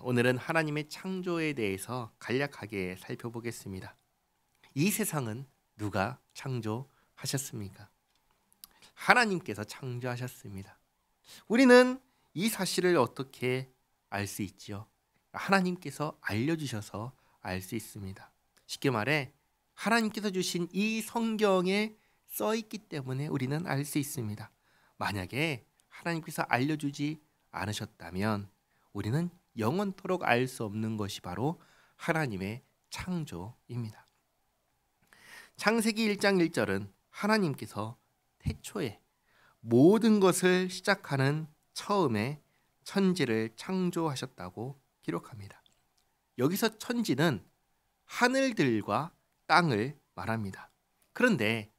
오늘은 하나님의 창조에 대해서 간략하게 살펴보겠습니다. 이 세상은 누가 창조하셨습니까? 하나님께서 창조하셨습니다. 우리는 이 사실을 어떻게 알 수 있지요? 하나님께서 알려주셔서 알 수 있습니다. 쉽게 말해 하나님께서 주신 이 성경에 써 있기 때문에 우리는 알 수 있습니다. 만약에 하나님께서 알려주지 않으셨다면 우리는 영원토록 알 수 없는 것이 바로 하나님의 창조입니다. 창세기 1장 1절은 하나님께서 태초에 모든 것을 시작하는 처음에 천지를 창조하셨다고 기록합니다. 여기서 천지는 하늘들과 땅을 말합니다. 그런데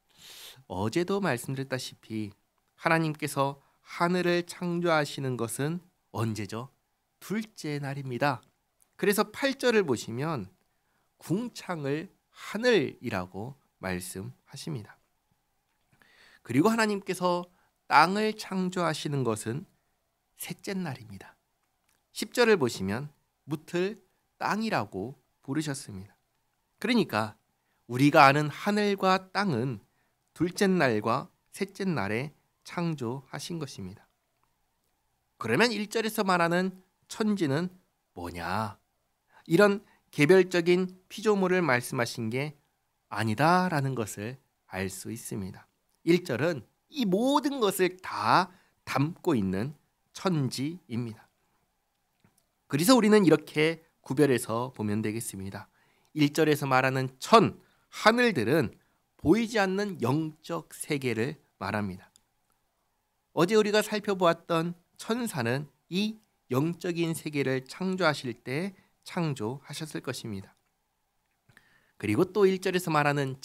어제도 말씀드렸다시피 하나님께서 하늘을 창조하시는 것은 언제죠? 둘째 날입니다. 그래서 8절을 보시면 궁창을 하늘이라고 말씀하십니다. 그리고 하나님께서 땅을 창조하시는 것은 셋째 날입니다. 10절을 보시면 무틀 땅이라고 부르셨습니다. 그러니까 우리가 아는 하늘과 땅은 둘째 날과 셋째 날에 창조하신 것입니다. 그러면 1절에서 말하는 천지는 뭐냐? 이런 개별적인 피조물을 말씀하신 게 아니다라는 것을 알 수 있습니다. 1절은 이 모든 것을 다 담고 있는 천지입니다. 그래서 우리는 이렇게 구별해서 보면 되겠습니다. 1절에서 말하는 하늘들은 보이지 않는 영적 세계를 말합니다. 어제 우리가 살펴보았던 천사는 이 영적인 세계를 창조하실 때 창조하셨을 것입니다. 그리고 또 1절에서 말하는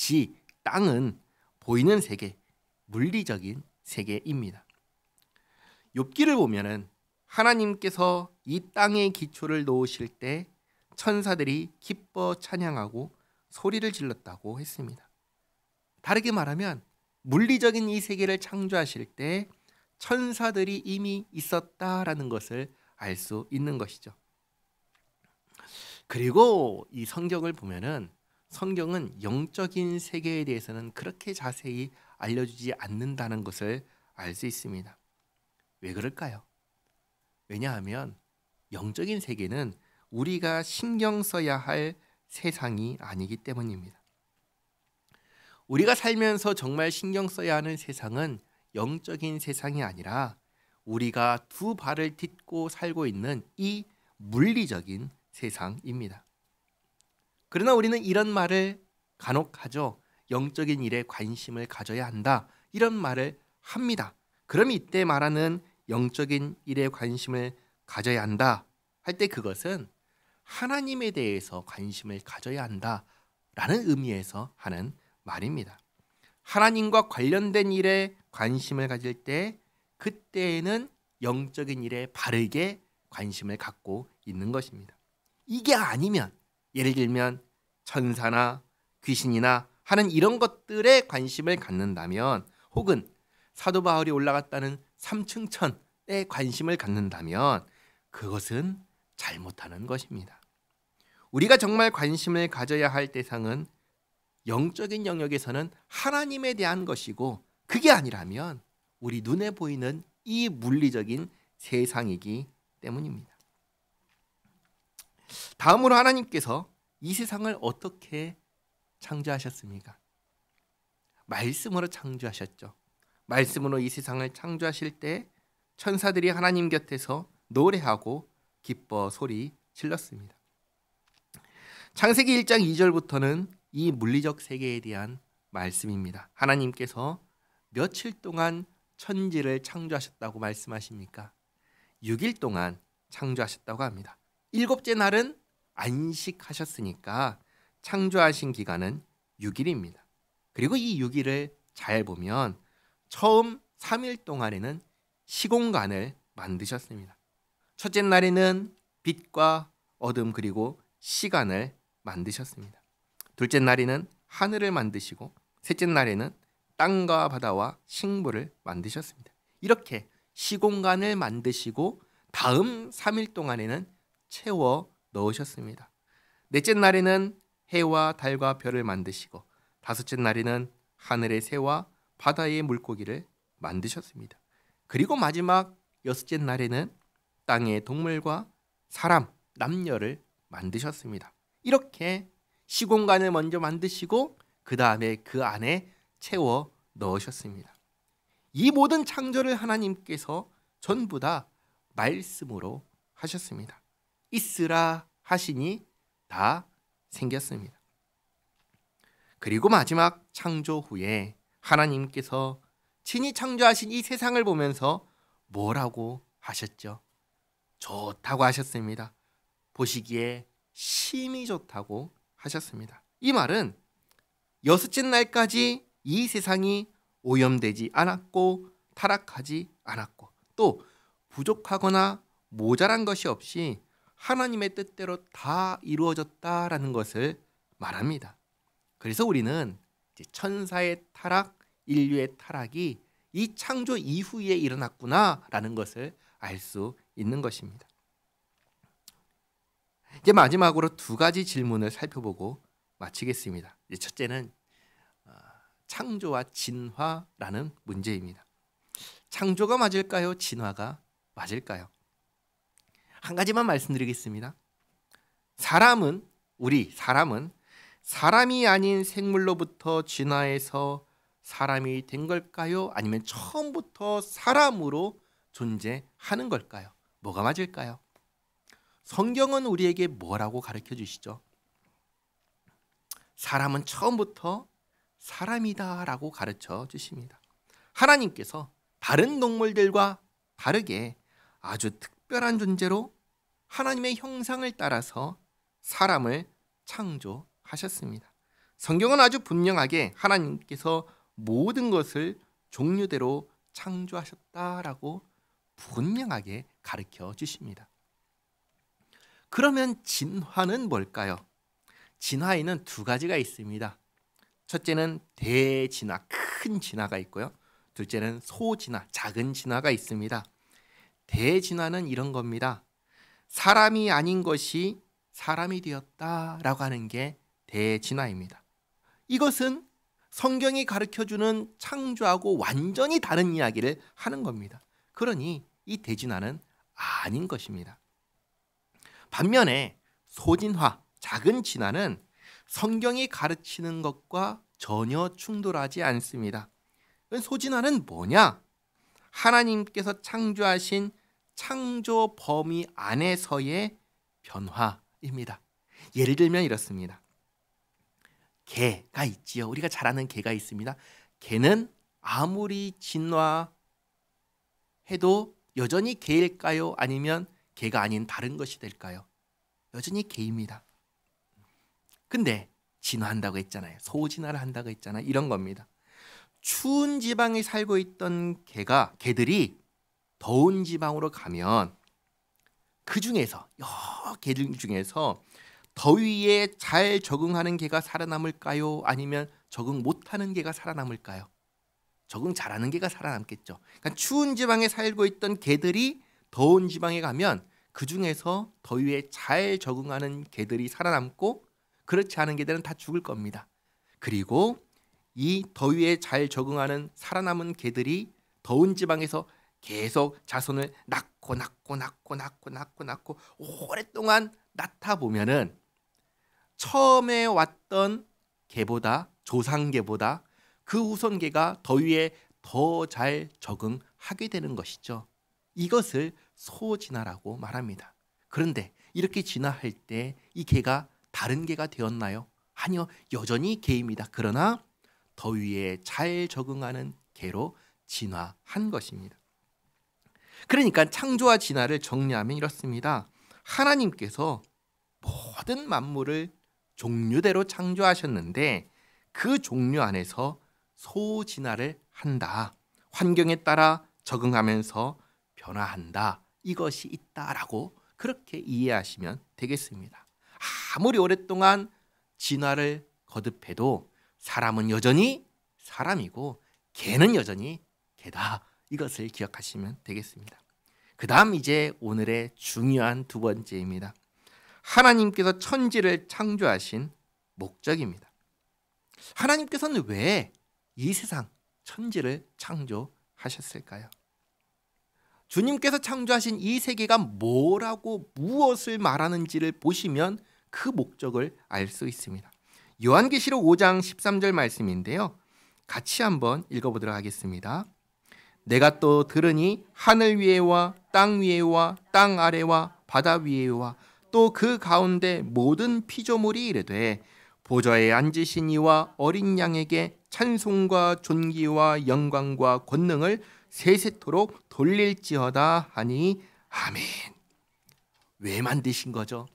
땅은 보이는 세계, 물리적인 세계입니다. 욥기를 보면은 하나님께서 이 땅의 기초를 놓으실 때 천사들이 기뻐 찬양하고 소리를 질렀다고 했습니다. 다르게 말하면 물리적인 이 세계를 창조하실 때 천사들이 이미 있었다라는 것을 알 수 있는 것이죠. 그리고 이 성경을 보면은 성경은 영적인 세계에 대해서는 그렇게 자세히 알려주지 않는다는 것을 알 수 있습니다. 왜 그럴까요? 왜냐하면 영적인 세계는 우리가 신경 써야 할 세상이 아니기 때문입니다. 우리가 살면서 정말 신경 써야 하는 세상은 영적인 세상이 아니라 우리가 두 발을 딛고 살고 있는 이 물리적인 세상입니다. 그러나 우리는 이런 말을 간혹 하죠. 영적인 일에 관심을 가져야 한다. 이런 말을 합니다. 그럼 이때 말하는 영적인 일에 관심을 가져야 한다 할 때 그것은 하나님에 대해서 관심을 가져야 한다라는 의미에서 하는 말입니다. 하나님과 관련된 일에 관심을 가질 때 그때에는 영적인 일에 바르게 관심을 갖고 있는 것입니다. 이게 아니면 예를 들면 천사나 귀신이나 하는 이런 것들에 관심을 갖는다면 혹은 사도 바울이 올라갔다는 삼층천에 관심을 갖는다면 그것은 잘못하는 것입니다. 우리가 정말 관심을 가져야 할 대상은 영적인 영역에서는 하나님에 대한 것이고 그게 아니라면 우리 눈에 보이는 이 물리적인 세상이기 때문입니다. 다음으로 하나님께서 이 세상을 어떻게 창조하셨습니까? 말씀으로 창조하셨죠. 말씀으로 이 세상을 창조하실 때 천사들이 하나님 곁에서 노래하고 기뻐 소리 질렀습니다. 창세기 1장 2절부터는 이 물리적 세계에 대한 말씀입니다. 하나님께서 며칠 동안 천지를 창조하셨다고 말씀하십니까? 6일 동안 창조하셨다고 합니다. 7째 날은 안식하셨으니까 창조하신 기간은 6일입니다. 그리고 이 6일을 잘 보면 처음 3일 동안에는 시공간을 만드셨습니다. 첫째 날에는 빛과 어둠 그리고 시간을 만드셨습니다. 둘째 날에는 하늘을 만드시고 셋째 날에는 땅과 바다와 식물을 만드셨습니다. 이렇게 시공간을 만드시고 다음 3일 동안에는 채워 넣으셨습니다. 넷째 날에는 해와 달과 별을 만드시고 다섯째 날에는 하늘의 새와 바다의 물고기를 만드셨습니다. 그리고 마지막 여섯째 날에는 땅의 동물과 사람, 남녀를 만드셨습니다. 이렇게 시공간을 먼저 만드시고 그 다음에 그 안에 채워 넣으셨습니다. 이 모든 창조를 하나님께서 전부 다 말씀으로 하셨습니다. 있으라 하시니 다 생겼습니다. 그리고 마지막 창조 후에 하나님께서 친히 창조하신 이 세상을 보면서 뭐라고 하셨죠? 좋다고 하셨습니다. 보시기에 심히 좋다고 하셨습니다. 이 말은 여섯째 날까지 이 세상이 오염되지 않았고 타락하지 않았고 또 부족하거나 모자란 것이 없이 하나님의 뜻대로 다 이루어졌다라는 것을 말합니다. 그래서 우리는 천사의 타락, 인류의 타락이 이 창조 이후에 일어났구나라는 것을 알 수 있는 것입니다. 이제 마지막으로 두 가지 질문을 살펴보고 마치겠습니다. 첫째는 창조와 진화라는 문제입니다. 창조가 맞을까요? 진화가 맞을까요? 한 가지만 말씀드리겠습니다. 사람은 사람이 아닌 생물로부터 진화해서 사람이 된 걸까요? 아니면 처음부터 사람으로 존재하는 걸까요? 뭐가 맞을까요? 성경은 우리에게 뭐라고 가르쳐 주시죠? 사람은 처음부터 사람이다라고 가르쳐 주십니다. 하나님께서 다른 동물들과 다르게 아주 특별한 존재로 하나님의 형상을 따라서 사람을 창조하셨습니다. 성경은 아주 분명하게 하나님께서 모든 것을 종류대로 창조하셨다라고 분명하게 가르쳐 주십니다. 그러면 진화는 뭘까요? 진화에는 두 가지가 있습니다. 첫째는 대진화, 큰 진화가 있고요. 둘째는 소진화, 작은 진화가 있습니다. 대진화는 이런 겁니다. 사람이 아닌 것이 사람이 되었다라고 하는 게 대진화입니다. 이것은 성경이 가르쳐주는 창조하고 완전히 다른 이야기를 하는 겁니다. 그러니 이 대진화는 아닌 것입니다. 반면에 소진화, 작은 진화는 성경이 가르치는 것과 전혀 충돌하지 않습니다. 소진화는 뭐냐? 하나님께서 창조하신 창조 범위 안에서의 변화입니다. 예를 들면 이렇습니다. 개가 있지요. 우리가 잘 아는 개가 있습니다. 개는 아무리 진화해도 여전히 개일까요? 아니면 개가 아닌 다른 것이 될까요? 여전히 개입니다. 근데 진화한다고 했잖아요. 소진화를 한다고 했잖아요. 이런 겁니다. 추운 지방에 살고 있던 개들이 더운 지방으로 가면 그 중에서 여러 개들 중에서 더위에 잘 적응하는 개가 살아남을까요? 아니면 적응 못하는 개가 살아남을까요? 적응 잘하는 개가 살아남겠죠. 그러니까 추운 지방에 살고 있던 개들이 더운 지방에 가면 그 중에서 더위에 잘 적응하는 개들이 살아남고 그렇지 않은 개들은 다 죽을 겁니다. 그리고 이 더위에 잘 적응하는 살아남은 개들이 더운 지방에서 계속 자손을 낳고 오랫동안 낳다 보면은 처음에 왔던 개보다 조상개보다 그 후손개가 더위에 더 잘 적응하게 되는 것이죠. 이것을 소진화라고 말합니다. 그런데 이렇게 진화할 때 이 개가 다른 개가 되었나요? 아니요, 여전히 개입니다. 그러나 더위에 잘 적응하는 개로 진화한 것입니다. 그러니까 창조와 진화를 정리하면 이렇습니다. 하나님께서 모든 만물을 종류대로 창조하셨는데 그 종류 안에서 소진화를 한다. 환경에 따라 적응하면서 변화한다. 이것이 있다라고 그렇게 이해하시면 되겠습니다. 아무리 오랫동안 진화를 거듭해도 사람은 여전히 사람이고 개는 여전히 개다. 이것을 기억하시면 되겠습니다. 그 다음 이제 오늘의 중요한 두 번째입니다. 하나님께서 천지를 창조하신 목적입니다. 하나님께서는 왜 이 세상 천지를 창조하셨을까요? 주님께서 창조하신 이 세계가 뭐라고 무엇을 말하는지를 보시면 그 목적을 알 수 있습니다. 요한계시록 5장 13절 말씀인데요. 같이 한번 읽어보도록 하겠습니다. 내가 또 들으니 하늘 위에와 땅 위에와 땅 아래와 바다 위에와 또 그 가운데 모든 피조물이 이르되 보좌에 앉으신 이와 어린 양에게 찬송과 존귀와 영광과 권능을 세세토록 돌릴지어다 하니 아멘. 왜 만드신 거죠?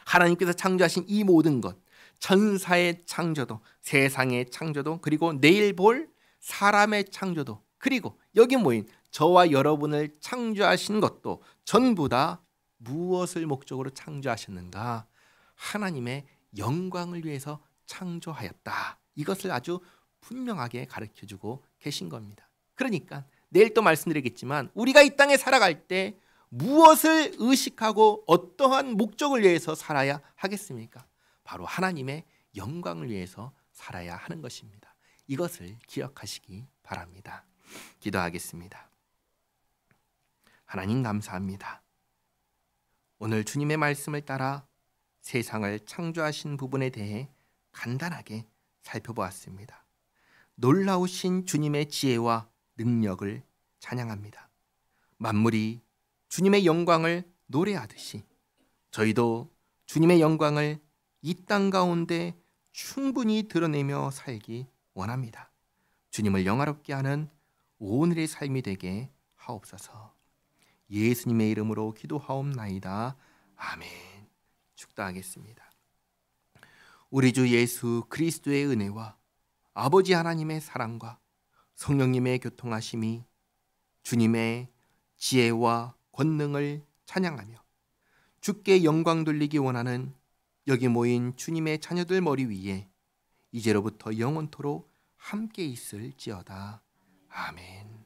하나님께서 창조하신 이 모든 것, 천사의 창조도, 세상의 창조도, 그리고 내일 볼 사람의 창조도, 그리고 여기 모인 저와 여러분을 창조하신 것도 전부 다 무엇을 목적으로 창조하셨는가? 하나님의 영광을 위해서 창조하였다. 이것을 아주 분명하게 가르쳐주고 계신 겁니다. 그러니까 내일 또 말씀드리겠지만 우리가 이 땅에 살아갈 때 무엇을 의식하고 어떠한 목적을 위해서 살아야 하겠습니까? 바로 하나님의 영광을 위해서 살아야 하는 것입니다. 이것을 기억하시기 바랍니다. 기도하겠습니다. 하나님 감사합니다. 오늘 주님의 말씀을 따라 세상을 창조하신 부분에 대해 간단하게 살펴보았습니다. 놀라우신 주님의 지혜와 능력을 찬양합니다. 만물이 주님의 영광을 노래하듯이 저희도 주님의 영광을 이 땅 가운데 충분히 드러내며 살기 원합니다. 주님을 영화롭게 하는 오늘의 삶이 되게 하옵소서. 예수님의 이름으로 기도하옵나이다. 아멘. 축도하겠습니다. 우리 주 예수 그리스도의 은혜와 아버지 하나님의 사랑과 성령님의 교통하심이 주님의 지혜와 권능을 찬양하며 주께 영광 돌리기 원하는 여기 모인 주님의 자녀들 머리 위에 이제로부터 영원토록 함께 있을지어다. 아멘.